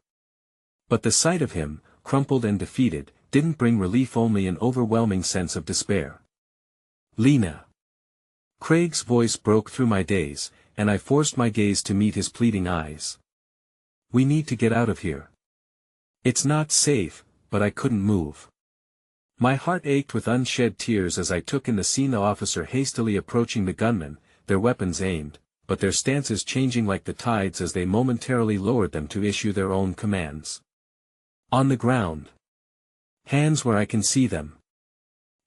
But the sight of him, crumpled and defeated, didn't bring relief, only an overwhelming sense of despair. Lena. Craig's voice broke through my daze, and I forced my gaze to meet his pleading eyes. We need to get out of here. It's not safe, but I couldn't move. My heart ached with unshed tears as I took in the scene: the officer hastily approaching the gunman, their weapons aimed, but their stances changing like the tides as they momentarily lowered them to issue their own commands. On the ground. Hands where I can see them.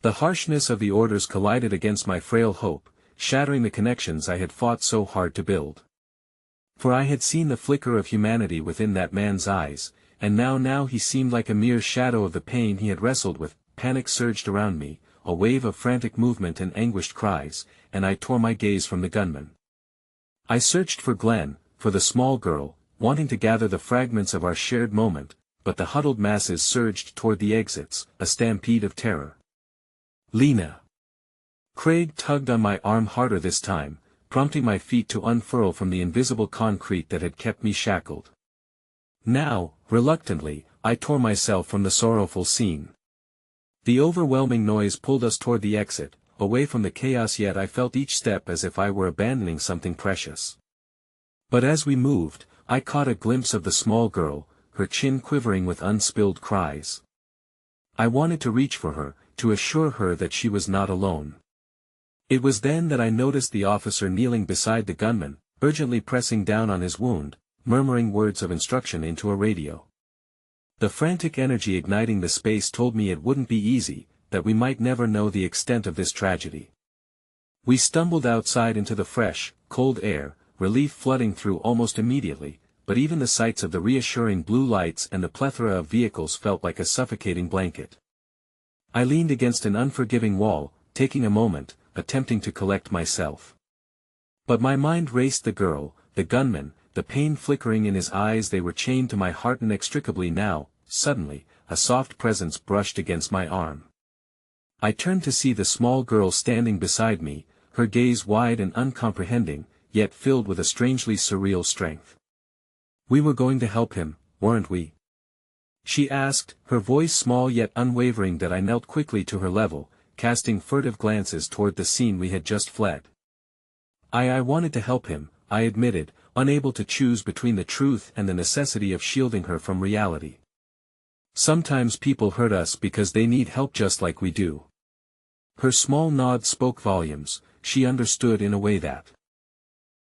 The harshness of the orders collided against my frail hope, shattering the connections I had fought so hard to build. For I had seen the flicker of humanity within that man's eyes, and now he seemed like a mere shadow of the pain he had wrestled with. Panic surged around me, a wave of frantic movement and anguished cries, and I tore my gaze from the gunman. I searched for Glenn, for the small girl, wanting to gather the fragments of our shared moment, but the huddled masses surged toward the exits, a stampede of terror. Lena. Craig tugged on my arm harder this time, prompting my feet to unfurl from the invisible concrete that had kept me shackled. Now, reluctantly, I tore myself from the sorrowful scene. The overwhelming noise pulled us toward the exit, away from the chaos, yet I felt each step as if I were abandoning something precious. But as we moved, I caught a glimpse of the small girl, her chin quivering with unspilled cries. I wanted to reach for her, to assure her that she was not alone. It was then that I noticed the officer kneeling beside the gunman, urgently pressing down on his wound, murmuring words of instruction into a radio. The frantic energy igniting the space told me it wouldn't be easy, that we might never know the extent of this tragedy. We stumbled outside into the fresh, cold air, relief flooding through almost immediately, but even the sights of the reassuring blue lights and the plethora of vehicles felt like a suffocating blanket. I leaned against an unforgiving wall, taking a moment, attempting to collect myself. But my mind raced the girl, the gunman, the pain flickering in his eyes. They were chained to my heart inextricably now. Suddenly, a soft presence brushed against my arm. I turned to see the small girl standing beside me, her gaze wide and uncomprehending, yet filled with a strangely surreal strength. "We were going to help him, weren't we?" she asked, her voice small yet unwavering. That I knelt quickly to her level, casting furtive glances toward the scene we had just fled. I wanted to help him, I admitted, unable to choose between the truth and the necessity of shielding her from reality. "Sometimes people hurt us because they need help just like we do." Her small nod spoke volumes. She understood in a way that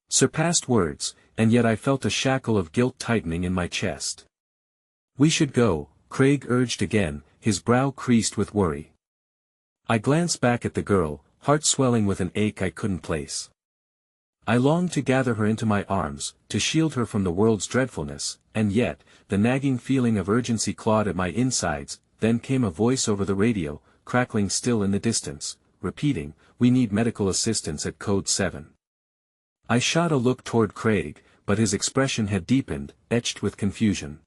surpassed words, and yet I felt a shackle of guilt tightening in my chest. "We should go," Craig urged again, his brow creased with worry. I glanced back at the girl, heart swelling with an ache I couldn't place. I longed to gather her into my arms, to shield her from the world's dreadfulness, and yet, the nagging feeling of urgency clawed at my insides. Then came a voice over the radio, crackling still in the distance, repeating, "We need medical assistance at code 7. I shot a look toward Craig, but his expression had deepened, etched with confusion.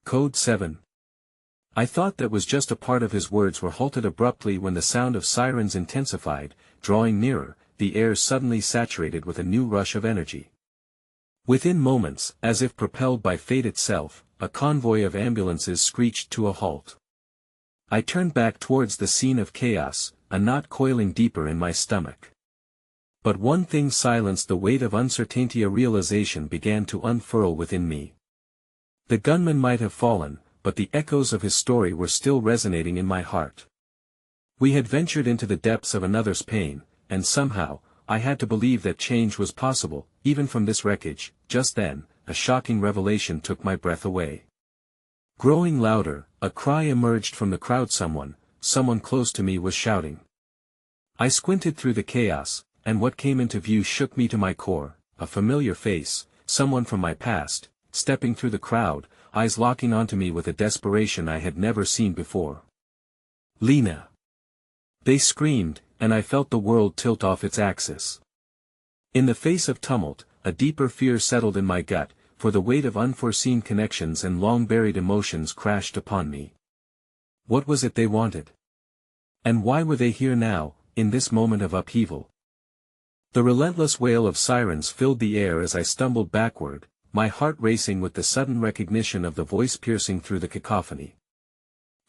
"Code 7. I thought that was just a part of his words were halted abruptly when the sound of sirens intensified, drawing nearer, the air suddenly saturated with a new rush of energy. Within moments, as if propelled by fate itself, a convoy of ambulances screeched to a halt. I turned back towards the scene of chaos, a knot coiling deeper in my stomach. But one thing silenced the weight of uncertainty. A realization began to unfurl within me. The gunman might have fallen, but the echoes of his story were still resonating in my heart. We had ventured into the depths of another's pain, and somehow, I had to believe that change was possible, even from this wreckage. Just then, a shocking revelation took my breath away. Growing louder, a cry emerged from the crowd. Someone close to me was shouting. I squinted through the chaos, and what came into view shook me to my core. A familiar face, someone from my past, stepping through the crowd, eyes locking onto me with a desperation I had never seen before. "Lena!" They screamed, and I felt the world tilt off its axis. In the face of tumult, a deeper fear settled in my gut, for the weight of unforeseen connections and long-buried emotions crashed upon me. What was it they wanted? And why were they here now, in this moment of upheaval? The relentless wail of sirens filled the air as I stumbled backward, my heart racing with the sudden recognition of the voice piercing through the cacophony.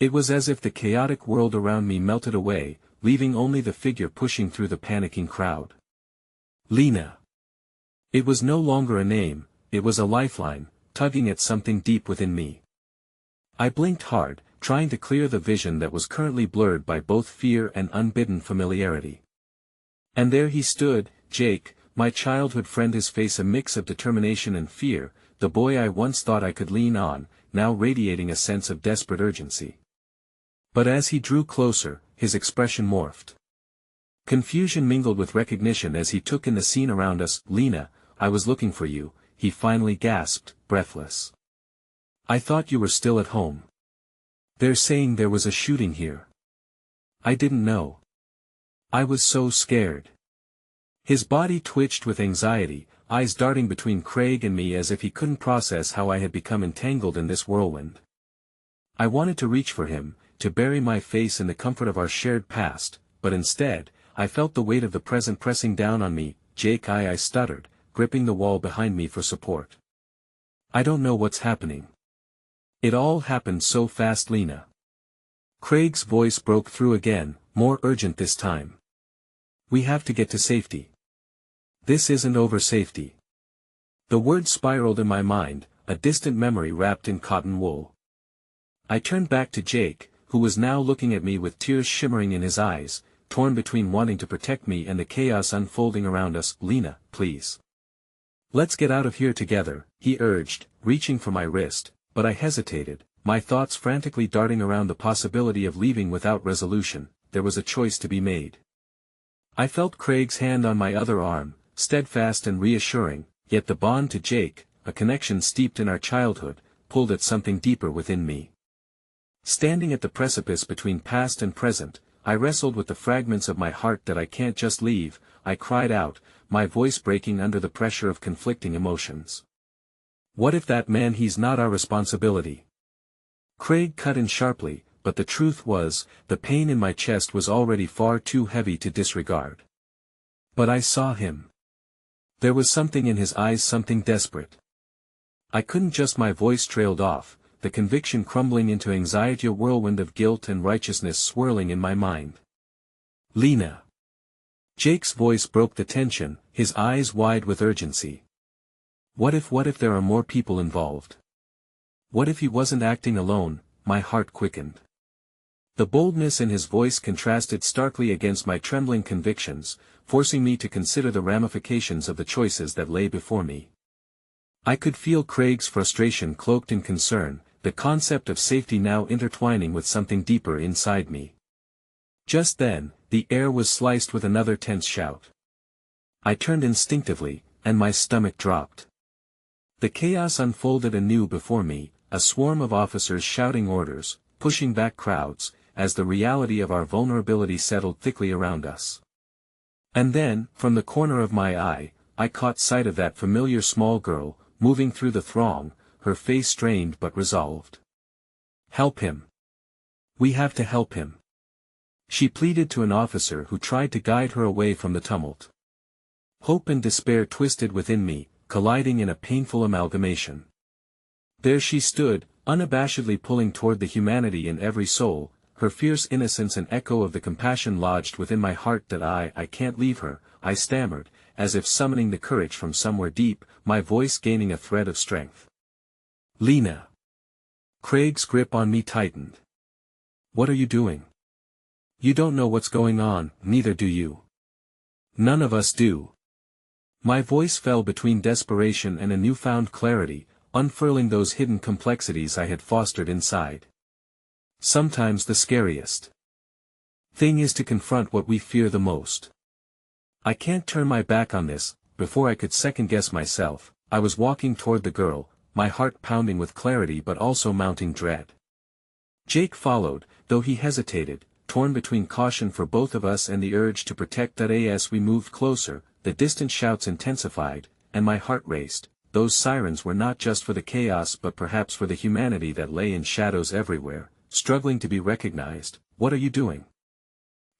It was as if the chaotic world around me melted away, leaving only the figure pushing through the panicking crowd. Lena. It was no longer a name, it was a lifeline, tugging at something deep within me. I blinked hard, trying to clear the vision that was currently blurred by both fear and unbidden familiarity. And there he stood, Jake, my childhood friend, his face a mix of determination and fear, the boy I once thought I could lean on, now radiating a sense of desperate urgency. But as he drew closer, his expression morphed. Confusion mingled with recognition as he took in the scene around us. "Lena, I was looking for you," he finally gasped, breathless. "I thought you were still at home. They're saying there was a shooting here. I didn't know. I was so scared." His body twitched with anxiety, eyes darting between Craig and me as if he couldn't process how I had become entangled in this whirlwind. I wanted to reach for him, to bury my face in the comfort of our shared past, but instead, I felt the weight of the present pressing down on me. Jake, I stuttered, gripping the wall behind me for support. I don't know what's happening. It all happened so fast, Lena. Craig's voice broke through again, more urgent this time. We have to get to safety. This isn't over safety. The word spiraled in my mind, a distant memory wrapped in cotton wool. I turned back to Jake, who was now looking at me with tears shimmering in his eyes, torn between wanting to protect me and the chaos unfolding around us. Lena, please. Let's get out of here together, he urged, reaching for my wrist, but I hesitated, my thoughts frantically darting around the possibility of leaving without resolution. There was a choice to be made. I felt Craig's hand on my other arm, steadfast and reassuring, yet the bond to Jake, a connection steeped in our childhood, pulled at something deeper within me. Standing at the precipice between past and present, I wrestled with the fragments of my heart that I can't just leave. I cried out, my voice breaking under the pressure of conflicting emotions. What if that man? He's not our responsibility. Craig cut in sharply, but the truth was, the pain in my chest was already far too heavy to disregard. But I saw him. There was something in his eyes, something desperate. I couldn't just. My voice trailed off, the conviction crumbling into anxiety, a whirlwind of guilt and righteousness swirling in my mind. Lena. Jake's voice broke the tension, his eyes wide with urgency. What if there are more people involved? What if he wasn't acting alone? My heart quickened. The boldness in his voice contrasted starkly against my trembling convictions, forcing me to consider the ramifications of the choices that lay before me. I could feel Craig's frustration cloaked in concern, the concept of safety now intertwining with something deeper inside me. Just then, the air was sliced with another tense shout. I turned instinctively, and my stomach dropped. The chaos unfolded anew before me, a swarm of officers shouting orders, pushing back crowds, as the reality of our vulnerability settled thickly around us. And then, from the corner of my eye, I caught sight of that familiar small girl, moving through the throng, her face strained but resolved. Help him. We have to help him. She pleaded to an officer who tried to guide her away from the tumult. Hope and despair twisted within me, colliding in a painful amalgamation. There she stood, unabashedly pulling toward the humanity in every soul, her fierce innocence an echo of the compassion lodged within my heart. That I can't leave her, I stammered, as if summoning the courage from somewhere deep, my voice gaining a thread of strength. Lena. Craig's grip on me tightened. What are you doing? You don't know what's going on, neither do you. None of us do. My voice fell between desperation and a newfound clarity, unfurling those hidden complexities I had fostered inside. Sometimes the scariest thing is to confront what we fear the most. I can't turn my back on this. Before I could second-guess myself, I was walking toward the girl, my heart pounding with clarity but also mounting dread. Jake followed, though he hesitated, torn between caution for both of us and the urge to protect. As we moved closer, the distant shouts intensified, and my heart raced. Those sirens were not just for the chaos but perhaps for the humanity that lay in shadows everywhere, struggling to be recognized. What are you doing?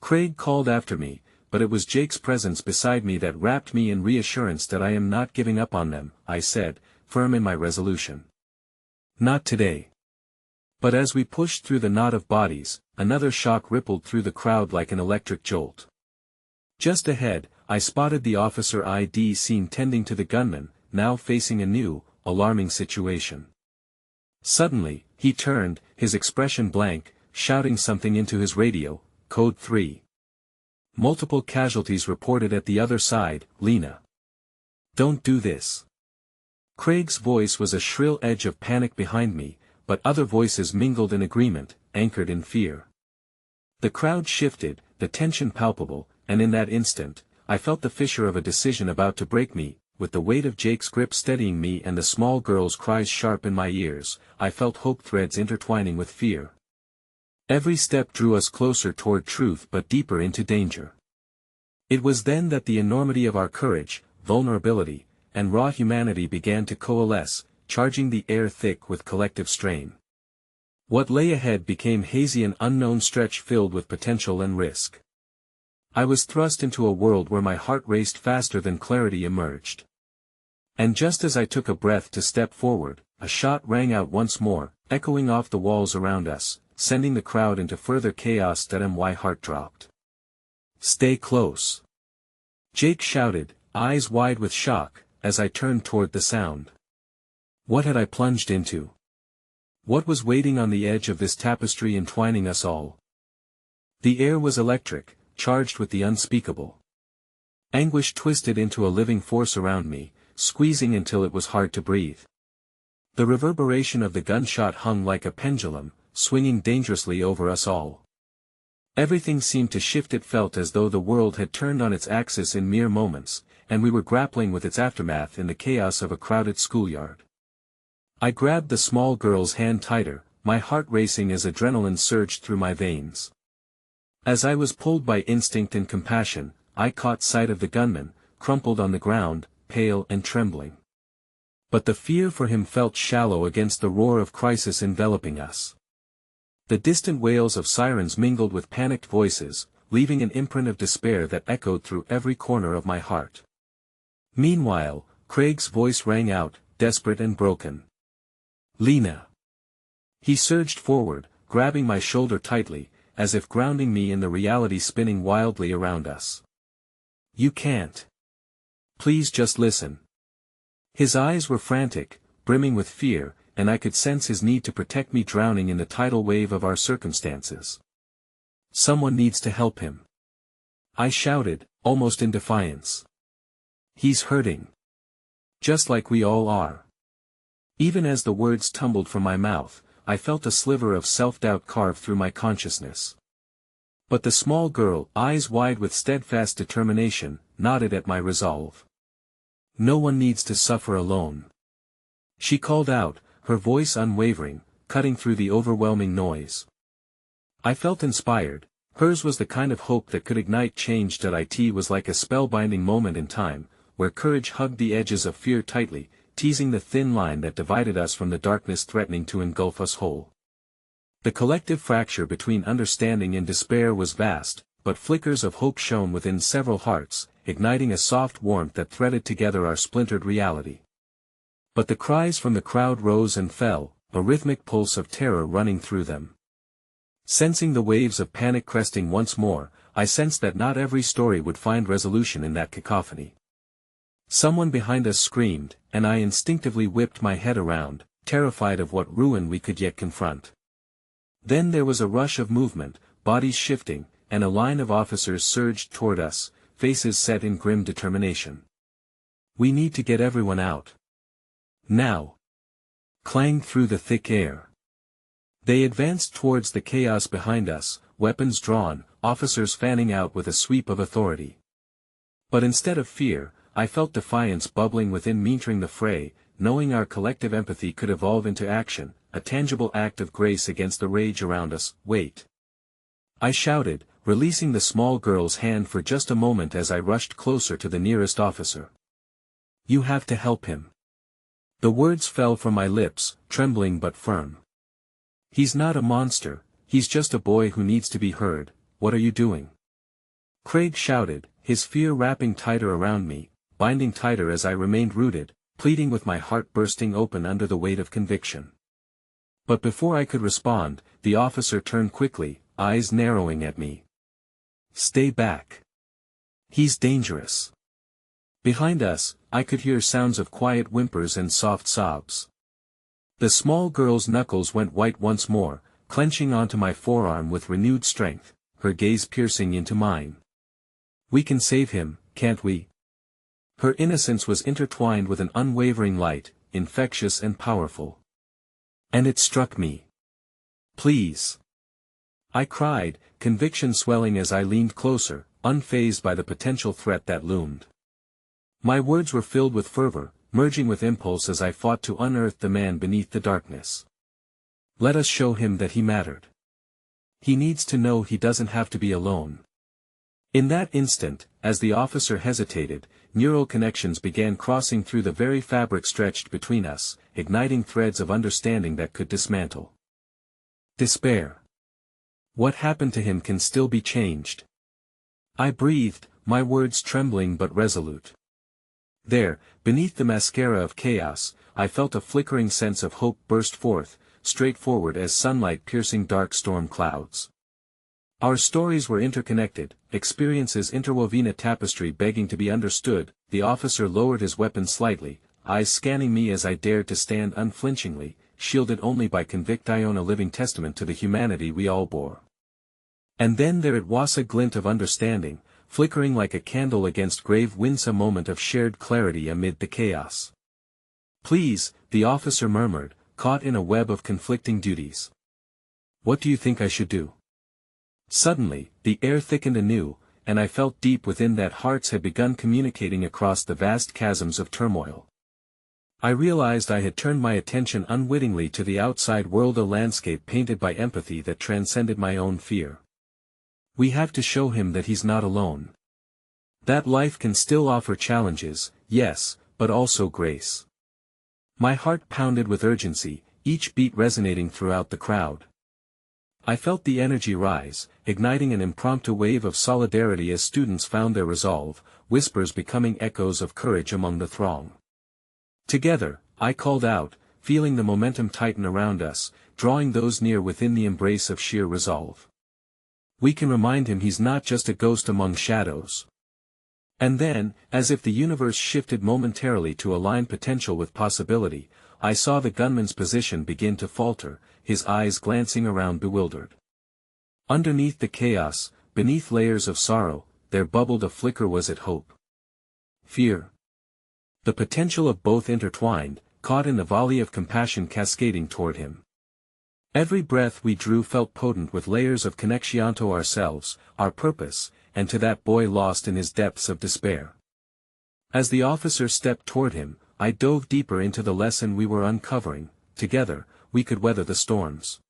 Craig called after me, but it was Jake's presence beside me that wrapped me in reassurance. That I am not giving up on them, I said, firm in my resolution. Not today. But as we pushed through the knot of bodies, another shock rippled through the crowd like an electric jolt. Just ahead, I spotted the officer I'd seen tending to the gunman, now facing a new, alarming situation. Suddenly, he turned, his expression blank, shouting something into his radio. Code 3. Multiple casualties reported at the other side. Lena. Don't do this. Craig's voice was a shrill edge of panic behind me, but other voices mingled in agreement, anchored in fear. The crowd shifted, the tension palpable, and in that instant, I felt the fissure of a decision about to break me. With the weight of Jake's grip steadying me and the small girl's cries sharp in my ears, I felt hope threads intertwining with fear. Every step drew us closer toward truth but deeper into danger. It was then that the enormity of our courage, vulnerability, and raw humanity began to coalesce, charging the air thick with collective strain. What lay ahead became hazy, an unknown stretch filled with potential and risk. I was thrust into a world where my heart raced faster than clarity emerged. And just as I took a breath to step forward, a shot rang out once more, echoing off the walls around us, sending the crowd into further chaos. My heart dropped. "Stay close!" Jake shouted, eyes wide with shock, as I turned toward the sound. What had I plunged into? What was waiting on the edge of this tapestry entwining us all? The air was electric, charged with the unspeakable. Anguish twisted into a living force around me, squeezing until it was hard to breathe. The reverberation of the gunshot hung like a pendulum, swinging dangerously over us all. Everything seemed to shift. It felt as though the world had turned on its axis in mere moments, and we were grappling with its aftermath in the chaos of a crowded schoolyard. I grabbed the small girl's hand tighter, my heart racing as adrenaline surged through my veins. As I was pulled by instinct and compassion, I caught sight of the gunman, crumpled on the ground, pale and trembling. But the fear for him felt shallow against the roar of crisis enveloping us. The distant wails of sirens mingled with panicked voices, leaving an imprint of despair that echoed through every corner of my heart. Meanwhile, Craig's voice rang out, desperate and broken. "Lena!" He surged forward, grabbing my shoulder tightly, as if grounding me in the reality spinning wildly around us. "You can't. Please just listen." His eyes were frantic, brimming with fear, and I could sense his need to protect me, drowning in the tidal wave of our circumstances. "Someone needs to help him," I shouted, almost in defiance. "He's hurting. Just like we all are." Even as the words tumbled from my mouth, I felt a sliver of self-doubt carve through my consciousness. But the small girl, eyes wide with steadfast determination, nodded at my resolve. "No one needs to suffer alone," she called out, her voice unwavering, cutting through the overwhelming noise. I felt inspired. Hers was the kind of hope that could ignite change. It was like a spellbinding moment in time, where courage hugged the edges of fear tightly, teasing the thin line that divided us from the darkness threatening to engulf us whole. The collective fracture between understanding and despair was vast, but flickers of hope shone within several hearts, igniting a soft warmth that threaded together our splintered reality. But the cries from the crowd rose and fell, a rhythmic pulse of terror running through them. Sensing the waves of panic cresting once more, I sensed that not every story would find resolution in that cacophony. Someone behind us screamed, and I instinctively whipped my head around, terrified of what ruin we could yet confront. Then there was a rush of movement, bodies shifting, and a line of officers surged toward us, faces set in grim determination. "We need to get everyone out. Now!" clanged through the thick air. They advanced towards the chaos behind us, weapons drawn, officers fanning out with a sweep of authority. But instead of fear, I felt defiance bubbling within me, entering the fray, knowing our collective empathy could evolve into action, a tangible act of grace against the rage around us. "Wait!" I shouted, releasing the small girl's hand for just a moment as I rushed closer to the nearest officer. "You have to help him." The words fell from my lips, trembling but firm. "He's not a monster, he's just a boy who needs to be heard. What are you doing?" Craig shouted, his fear wrapping tighter around me, binding tighter as I remained rooted, pleading with my heart bursting open under the weight of conviction. But before I could respond, the officer turned quickly, eyes narrowing at me. "Stay back. He's dangerous." Behind us, I could hear sounds of quiet whimpers and soft sobs. The small girl's knuckles went white once more, clenching onto my forearm with renewed strength, her gaze piercing into mine. "We can save him, can't we?" Her innocence was intertwined with an unwavering light, infectious and powerful. And it struck me. "Please!" I cried, conviction swelling as I leaned closer, unfazed by the potential threat that loomed. My words were filled with fervor, merging with impulse as I fought to unearth the man beneath the darkness. Let us show him that he mattered. He needs to know he doesn't have to be alone. In that instant, as the officer hesitated, neural connections began crossing through the very fabric stretched between us, igniting threads of understanding that could dismantle despair. What happened to him can still be changed. I breathed, my words trembling but resolute. There, beneath the mascara of chaos, I felt a flickering sense of hope burst forth, straightforward as sunlight piercing dark storm clouds. Our stories were interconnected, experiences interwoven a tapestry begging to be understood. The officer lowered his weapon slightly, eyes scanning me as I dared to stand unflinchingly, shielded only by conviction, a living testament to the humanity we all bore. And then there it was, a glint of understanding, flickering like a candle against grave winds, a moment of shared clarity amid the chaos. Please, the officer murmured, caught in a web of conflicting duties. What do you think I should do? Suddenly, the air thickened anew, and I felt deep within that hearts had begun communicating across the vast chasms of turmoil. I realized I had turned my attention unwittingly to the outside world, a landscape painted by empathy that transcended my own fear. We have to show him that he's not alone. That life can still offer challenges, yes, but also grace. My heart pounded with urgency, each beat resonating throughout the crowd. I felt the energy rise, igniting an impromptu wave of solidarity as students found their resolve, whispers becoming echoes of courage among the throng. Together, I called out, feeling the momentum tighten around us, drawing those near within the embrace of sheer resolve. We can remind him he's not just a ghost among shadows. And then, as if the universe shifted momentarily to align potential with possibility, I saw the gunman's position begin to falter, his eyes glancing around bewildered. Underneath the chaos, beneath layers of sorrow, there bubbled a flicker. Was it hope? Fear? The potential of both intertwined, caught in the volley of compassion cascading toward him. Every breath we drew felt potent with layers of connection to ourselves, our purpose, and to that boy lost in his depths of despair. As the officer stepped toward him, I dove deeper into the lesson we were uncovering. Together, we could weather the storms.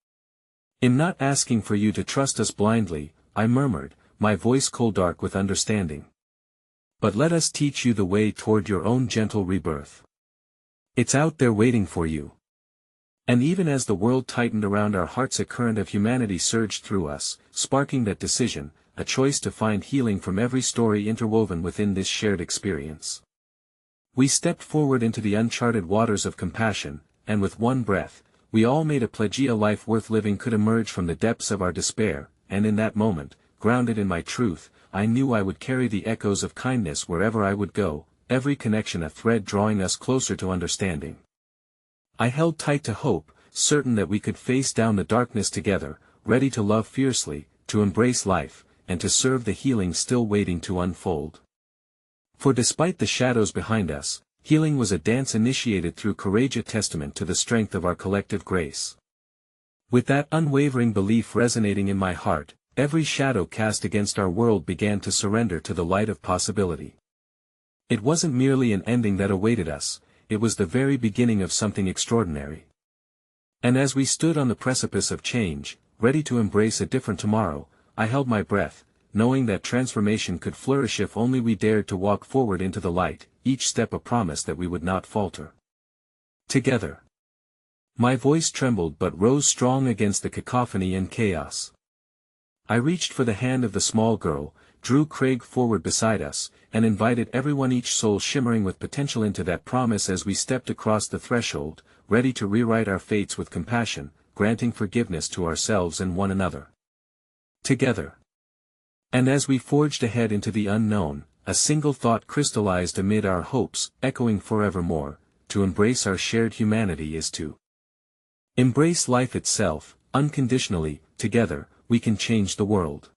"I'm not asking for you to trust us blindly," I murmured, my voice cold dark with understanding. "But let us teach you the way toward your own gentle rebirth. It's out there waiting for you." And even as the world tightened around our hearts, a current of humanity surged through us, sparking that decision, a choice to find healing from every story interwoven within this shared experience. We stepped forward into the uncharted waters of compassion, and with one breath, we all made a pledge a life worth living could emerge from the depths of our despair, and in that moment, grounded in my truth, I knew I would carry the echoes of kindness wherever I would go, every connection a thread drawing us closer to understanding. I held tight to hope, certain that we could face down the darkness together, ready to love fiercely, to embrace life, and to serve the healing still waiting to unfold. For despite the shadows behind us, healing was a dance initiated through courage, a testament to the strength of our collective grace. With that unwavering belief resonating in my heart, every shadow cast against our world began to surrender to the light of possibility. It wasn't merely an ending that awaited us, it was the very beginning of something extraordinary. And as we stood on the precipice of change, ready to embrace a different tomorrow, I held my breath, knowing that transformation could flourish if only we dared to walk forward into the light, each step a promise that we would not falter. Together. My voice trembled but rose strong against the cacophony and chaos. I reached for the hand of the small girl, drew Craig forward beside us, and invited everyone, each soul shimmering with potential, into that promise as we stepped across the threshold, ready to rewrite our fates with compassion, granting forgiveness to ourselves and one another. Together. And as we forged ahead into the unknown, a single thought crystallized amid our hopes, echoing forevermore: to embrace our shared humanity is to embrace life itself, unconditionally. Together, we can change the world.